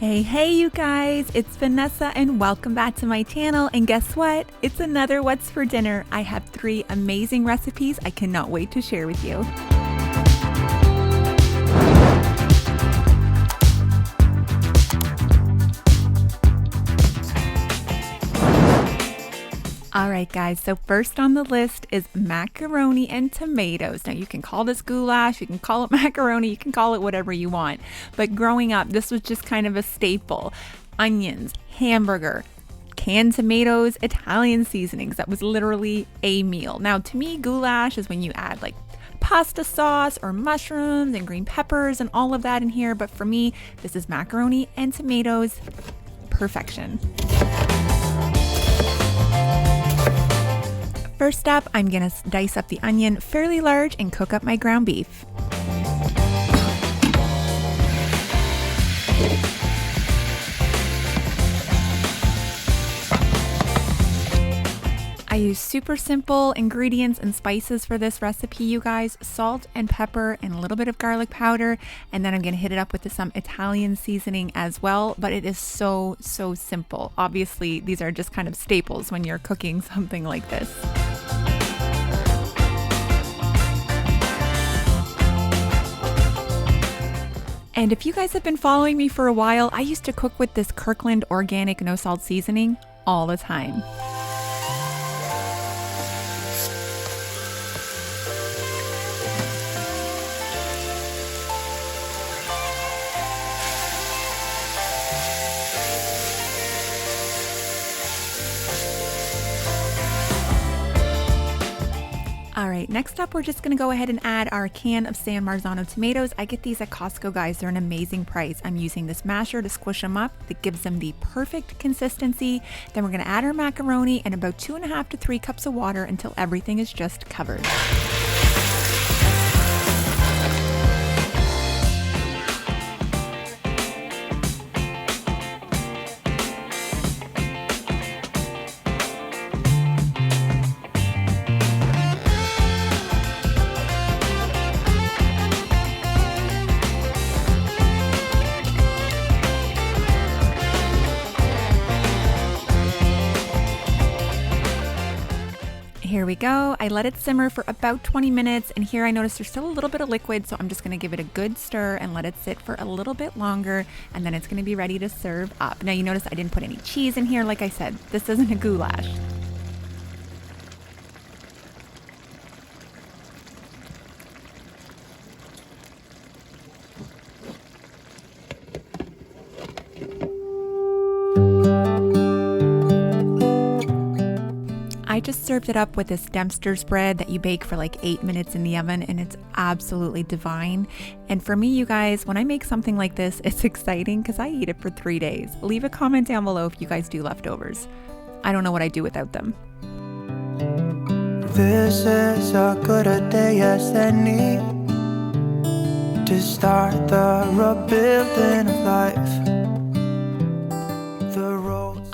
Hey you guys, it's Vanessa and welcome back to my channel. And guess what? It's another What's for Dinner. I have 3 amazing recipes I cannot wait to share with you. Alright guys, so first on the list is macaroni and tomatoes. Now you can call this goulash, you can call it macaroni, you can call it whatever you want. But growing up, this was just kind of a staple. Onions, hamburger, canned tomatoes, Italian seasonings. That was literally a meal. Now to me, goulash is when you add like pasta sauce or mushrooms and green peppers and all of that in here. But for me, this is macaroni and tomatoes. Perfection. First up, I'm gonna dice up the onion fairly large and cook up my ground beef. I use super simple ingredients and spices for this recipe, you guys. Salt and pepper and a little bit of garlic powder. And then I'm gonna hit it up with some Italian seasoning as well, but it is so simple. Obviously, these are just kind of staples when you're cooking something like this. And if you guys have been following me for a while, I used to cook with this Kirkland organic no salt seasoning all the time. All right, next up, we're just gonna go ahead and add our can of San Marzano tomatoes. I get these at Costco, guys. They're an amazing price. I'm using this masher to squish them up. That gives them the perfect consistency. Then we're gonna add our macaroni and about 2.5 to 3 cups of water until everything is just covered. Here we go. I let it simmer for about 20 minutes and here I notice there's still a little bit of liquid, so I'm just gonna give it a good stir and let it sit for a little bit longer, and then it's gonna be ready to serve up. Now you notice I didn't put any cheese in here. Like I said, this isn't a goulash. I just served it up with this Dempster's bread that you bake for like 8 minutes in the oven, and it's absolutely divine. And for me, you guys, when I make something like this, it's exciting because I eat it for 3 days. Leave a comment down below if you guys do leftovers. I don't know what I'd do without them. This is as good a day as any to start the rebuilding of life.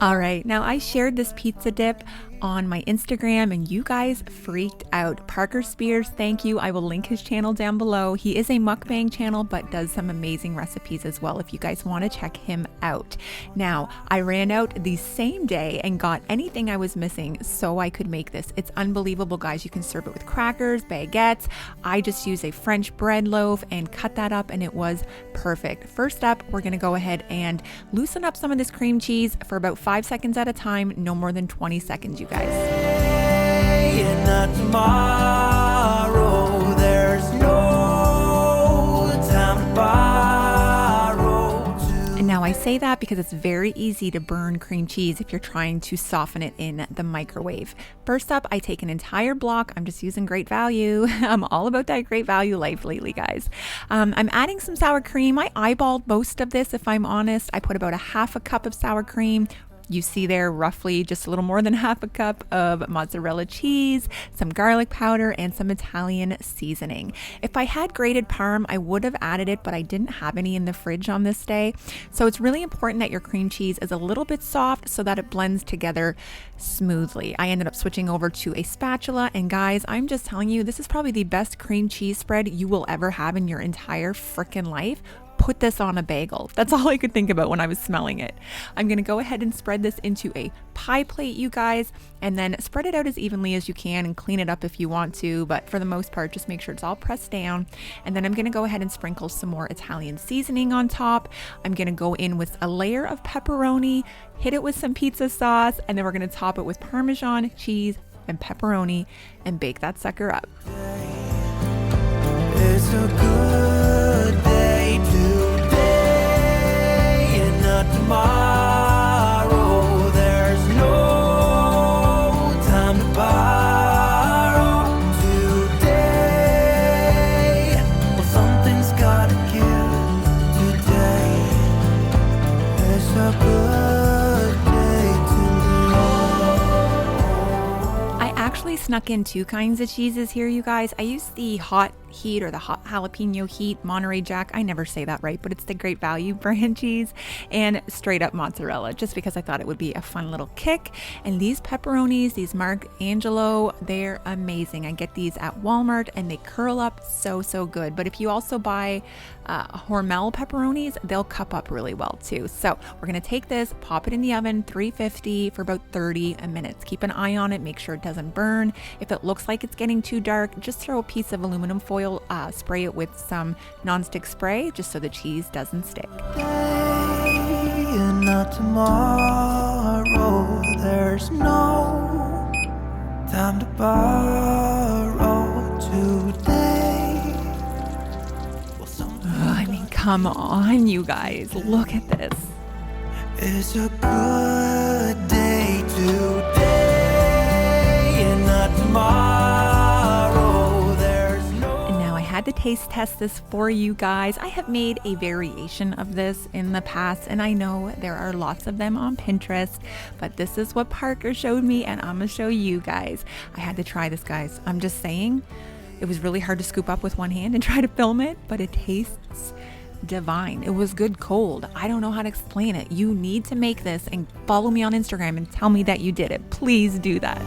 All right, now I shared this pizza dip on my Instagram and you guys freaked out. Parker Spears, thank you. I will link his channel down below. He is a mukbang channel, but does some amazing recipes as well if you guys want to check him out. Now, I ran out the same day and got anything I was missing so I could make this. It's unbelievable, guys. You can serve it with crackers, baguettes. I just use a French bread loaf and cut that up and it was perfect. First up, we're gonna go ahead and loosen up some of this cream cheese for about 5 seconds at a time, no more than 20 seconds, you guys. Tomorrow, there's no time to borrow. And now I say that because it's very easy to burn cream cheese if you're trying to soften it in the microwave. First up, I take an entire block. I'm just using great value. I'm all about that great value life lately, guys. I'm adding some sour cream. I eyeballed most of this, if I'm honest. I put about 1/2 cup of sour cream. You see there roughly just a little more than 1/2 cup of mozzarella cheese, some garlic powder, and some Italian seasoning. If I had grated parm, I would have added it, but I didn't have any in the fridge on this day. So it's really important that your cream cheese is a little bit soft so that it blends together smoothly. I ended up switching over to a spatula, and guys, I'm just telling you, this is probably the best cream cheese spread you will ever have in your entire frickin' life. put this on a bagel. That's all I could think about when I was smelling it. I'm gonna go ahead and spread this into a pie plate, you guys, and then spread it out as evenly as you can and clean it up if you want to, but for the most part, just make sure it's all pressed down. And then I'm gonna go ahead and sprinkle some more Italian seasoning on top. I'm gonna go in with a layer of pepperoni, hit it with some pizza sauce, and then we're gonna top it with Parmesan, cheese, and pepperoni and bake that sucker up. It's a good day today and not tomorrow. There's no time to borrow today. Well, something's gotta give today. It's a good day today. I actually snuck in two kinds of cheeses here, you guys. I used the hot heat or the hot jalapeno heat Monterey Jack. I never say that right, but it's the Great Value brand cheese, and straight up mozzarella, just because I thought it would be a fun little kick. And these pepperonis, these Mark Angelo, they're amazing. I get these at Walmart and they curl up so good. But if you also buy Hormel pepperonis, they'll cup up really well too. So we're gonna take this, pop it in the oven, 350 for about 30 minutes. Keep an eye on it, make sure it doesn't burn. If it looks like it's getting too dark, just throw a piece of aluminum foil, spray it with some nonstick spray just so the cheese doesn't stick. And not tomorrow. There's no time to borrow today. I mean, come on, you guys, look at this. It's a good day today and not tomorrow. There's no. And now I had to taste test this for you guys. I have made a variation of this in the past, and I know there are lots of them on Pinterest, but this is what Parker showed me, and I'm gonna show you guys. I had to try this, guys. I'm just saying, it was really hard to scoop up with one hand and try to film it, but it tastes divine. It was good cold. I don't know how to explain it. You need to make this and follow me on Instagram and tell me that you did it. Please do that.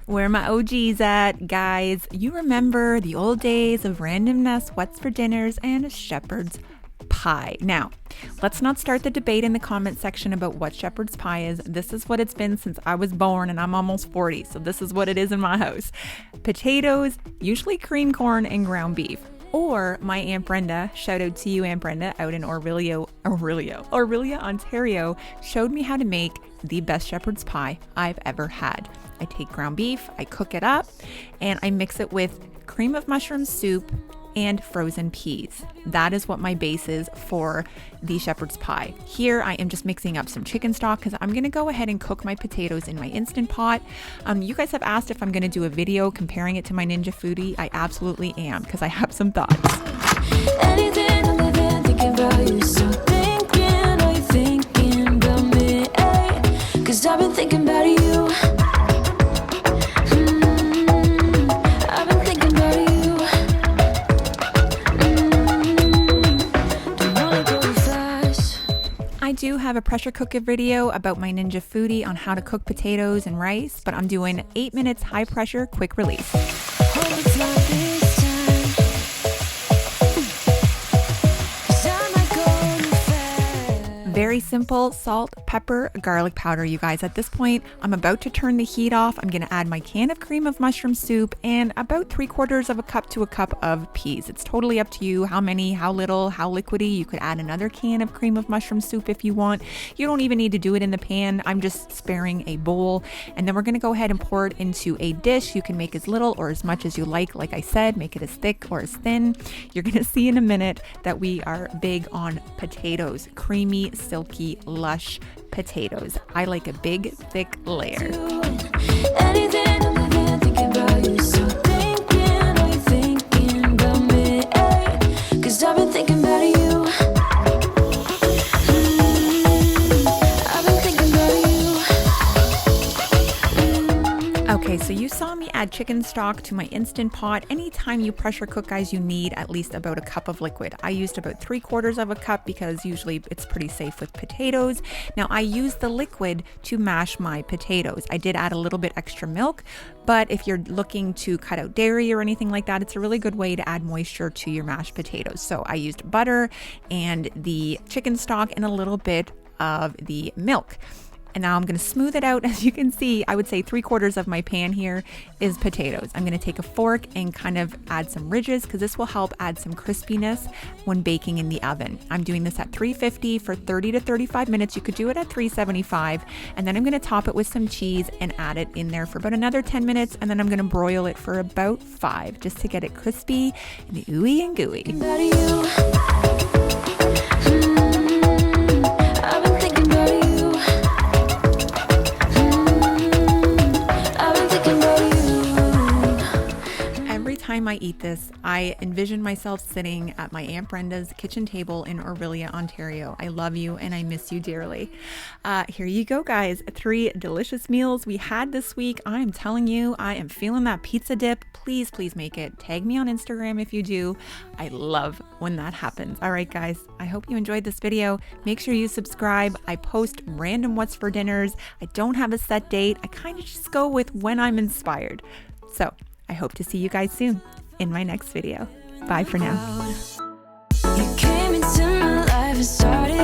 Where my OGs at, guys? You remember the old days of Random-Ness, What's for Dinners, and Shepherd's Pie. Now, let's not start the debate in the comment section about what shepherd's pie is. This is what it's been since I was born, and I'm almost 40, so this is what it is in my house. Potatoes, usually cream corn, and ground beef. Or my Aunt Brenda, shout out to you, Aunt Brenda, out in Orillia, Ontario, showed me how to make the best shepherd's pie I've ever had. I take ground beef, I cook it up, and I mix it with cream of mushroom soup and frozen peas. That is what my base is for the shepherd's pie. Here I am just mixing up some chicken stock because I'm gonna go ahead and cook my potatoes in my Instant Pot. You guys have asked if I'm gonna do a video comparing it to my Ninja Foodie. I absolutely am, because I have some thoughts. Anything I'm living, thinking about you. So thinking, are you thinking about me? Cause I've been thinking about you. I've been thinking about you. Don't wanna go fast. I do have a pressure cooker video about my Ninja Foodie on how to cook potatoes and rice, but I'm doing 8 minutes high pressure, quick release. Hope it's not this time. 'Cause I might go fast. Very simple: salt, pepper, garlic powder, you guys. At this point, I'm about to turn the heat off. I'm gonna add my can of cream of mushroom soup and about 3/4 of a cup to a cup of peas. It's totally up to you how many, how little, how liquidy. You could add another can of cream of mushroom soup if you want. You don't even need to do it in the pan. I'm just sparing a bowl. And then we're gonna go ahead and pour it into a dish. You can make as little or as much as you like. Like I said, make it as thick or as thin. You're gonna see in a minute that we are big on potatoes. Creamy, silky, lush potatoes. I like a big, thick layer. Anything I'm living, thinking about you. So thinking, are you thinking about me? 'Cause I've been thinking about you. I've been thinking about you. Okay, so you saw me add chicken stock to my Instant Pot. Anytime you pressure cook, guys, you need at least about a cup of liquid. I used about 3/4 of a cup because usually it's pretty safe with potatoes. Now I use the liquid to mash my potatoes. I did add a little bit extra milk, but if you're looking to cut out dairy or anything like that, it's a really good way to add moisture to your mashed potatoes. So I used butter and the chicken stock and a little bit of the milk. And now I'm going to smooth it out. As you can see, I would say 3/4 of my pan here is potatoes. I'm going to take a fork and kind of add some ridges because this will help add some crispiness when baking in the oven. I'm doing this at 350 for 30 to 35 minutes. You could do it at 375. And then I'm going to top it with some cheese and add it in there for about another 10 minutes. And then I'm going to broil it for about 5 just to get it crispy and ooey and gooey. About you. I've been thinking about you. I've been thinking about you. Every time I eat this, I envision myself sitting at my Aunt Brenda's kitchen table in Orillia, Ontario. I love you and I miss you dearly. Here you go, guys. 3 delicious meals we had this week. I'm telling you, I am feeling that pizza dip. Please, please make it. Tag me on Instagram if you do. I love when that happens. All right, guys, I hope you enjoyed this video. Make sure you subscribe. I post random what's for dinners. I don't have a set date. I kind of just go with when I'm inspired. So I hope to see you guys soon in my next video. Bye for now. You came into my life and started